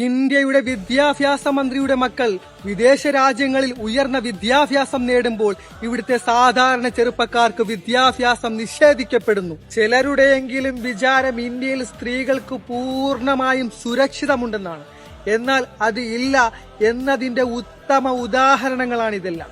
ഇന്ത്യയുടെ വിദ്യാഭ്യാസ മന്ത്രിയുടെ മക്കൾ വിദേശ രാജ്യങ്ങളിൽ ഉയർന്ന വിദ്യാഭ്യാസം നേടുമ്പോൾ ഇവിടുത്തെ സാധാരണ ചെറുപ്പക്കാർക്ക് വിദ്യാഭ്യാസം നിഷേധിക്കപ്പെടുന്നു. ചിലരുടെയെങ്കിലും വിചാരം ഇന്ത്യയിൽ സ്ത്രീകൾക്ക് പൂർണ്ണമായും സുരക്ഷിതമുണ്ടെന്നാണ്. എന്നാൽ അത് ഇല്ല എന്നതിന്റെ ഉത്തമ ഉദാഹരണങ്ങളാണിതെല്ലാം.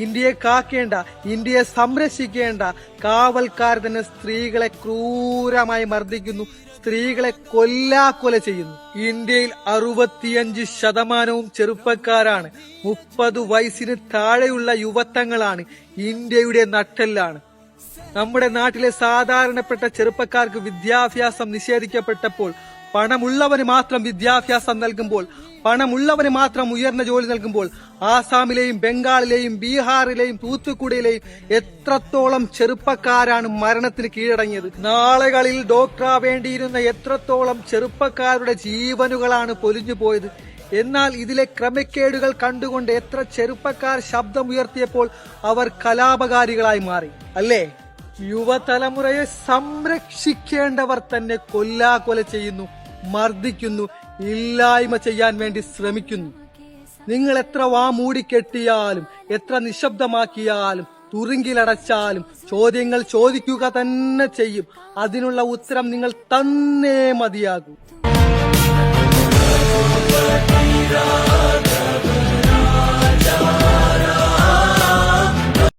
ഇന്ത്യയെ കാക്കേണ്ട, ഇന്ത്യയെ സംരക്ഷിക്കേണ്ട കാവൽക്കാർ തന്നെ സ്ത്രീകളെ ക്രൂരമായി മർദ്ദിക്കുന്നു, സ്ത്രീകളെ കൊല്ലാക്കൊല ചെയ്യുന്നു. ഇന്ത്യയിൽ 65% ചെറുപ്പക്കാരാണ്. 30 വയസ്സിന് താഴെയുള്ള യുവത്വങ്ങളാണ് ഇന്ത്യയുടെ നട്ടെല്ലാണ്. നമ്മുടെ നാട്ടിലെ സാധാരണപ്പെട്ട ചെറുപ്പക്കാർക്ക് വിദ്യാഭ്യാസം നിഷേധിക്കപ്പെട്ടപ്പോൾ, പണമുള്ളവന് മാത്രം വിദ്യാഭ്യാസം നൽകുമ്പോൾ, പണമുള്ളവന് മാത്രം ഉയർന്ന ജോലി നൽകുമ്പോൾ ആസാമിലെയും ബംഗാളിലെയും ബീഹാറിലെയും തൂത്തുക്കുടിയിലെയും എത്രത്തോളം ചെറുപ്പക്കാരാണ് മരണത്തിന് കീഴടങ്ങിയത്. നാളുകളിൽ ഡോക്ടറാവേണ്ടിയിരുന്ന എത്രത്തോളം ചെറുപ്പക്കാരുടെ ജീവനുകളാണ് പൊലിഞ്ഞു പോയത്. എന്നാൽ ഇതിലെ ക്രമക്കേടുകൾ കണ്ടുകൊണ്ട് എത്ര ചെറുപ്പക്കാർ ശബ്ദമുയർത്തിയപ്പോൾ അവർ കലാപകാരികളായി മാറി, അല്ലേ? യുവതലമുറയെ സംരക്ഷിക്കേണ്ടവർ തന്നെ കൊല്ലാകൊല ചെയ്യുന്നു, മർദ്ദിക്കുന്നു, ഇല്ലായ്മ ചെയ്യാൻ വേണ്ടി ശ്രമിക്കുന്നു. നിങ്ങൾ എത്ര വാ മൂടിക്കെട്ടിയാലും, എത്ര നിശബ്ദമാക്കിയാലും, തുറുങ്കിലടച്ചാലും ചോദ്യങ്ങൾ ചോദിക്കുക തന്നെ ചെയ്യും. അതിനുള്ള ഉത്തരം നിങ്ങൾ തന്നേ മതിയാകൂ.